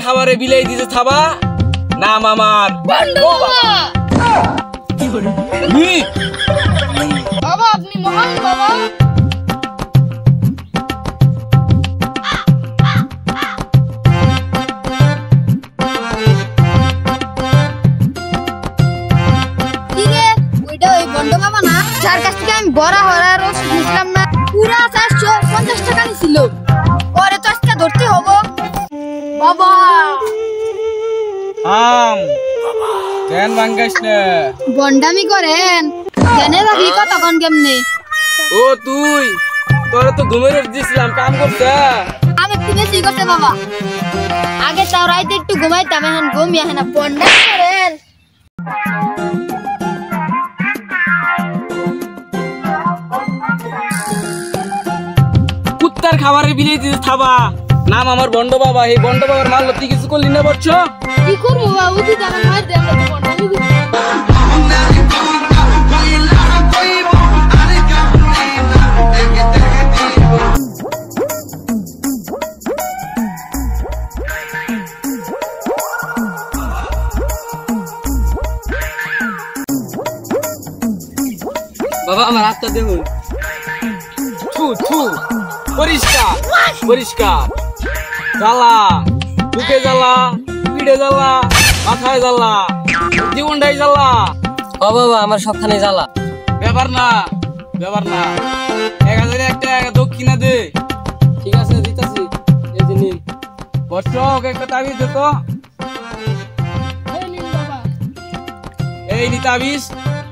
খাবারে বিলাই দিতে থাবা নাম আমার বাবা আপনি মহান বাবা যার কাছ থেকে আমি বড় হওয়ার ওষুধ নিয়েছিলাম না পুরা 450 টাকা নিছিল পরে তো আজকে ধরতে হবো বাবা কেন ভাঙ্গাইস না বন্ডামি করেন জানে যাবি কথা কোন কেমনে ও তুই তোরে তো ঘুমের দিছিলাম কাম করতে আমি একটু বেশি করতে বাবা আগে তাও রাইতে একটু ঘুমাইতাম এখন ঘুমিয়ে না বন্ডামি করেন কুত্তার খাবারে বিলাই দিতে থাবা নাম আমার বন্ড বাবা এই বন্ড বাবার মাল তুই কিছু করলি না বলছো কি করবো বাবু তুই জানা মার দে আমরা তো বন্ডামি বাবা আমার হাতটা দেখুন থু থু পরিষ্কার পরিষ্কার জ্বালা বুকে জ্বালা পিঠে জ্বালা মাথায় জ্বালা জীবনটাই জ্বালা ও বাবা আমার সবখানে জ্বালা ব্যাপার না 1000 একটা দক্ষিণা দে ঠিক আছে দিতেছি এই যে নিন বর্ষ ওকে একটা তাবিজ দে তো এই নি তাবিজ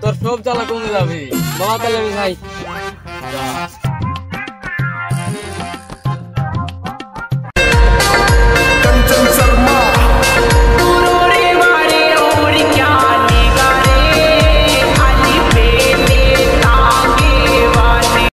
তোর সব জ্বালা কমে যাবে বাবা তাহলে আমি যাই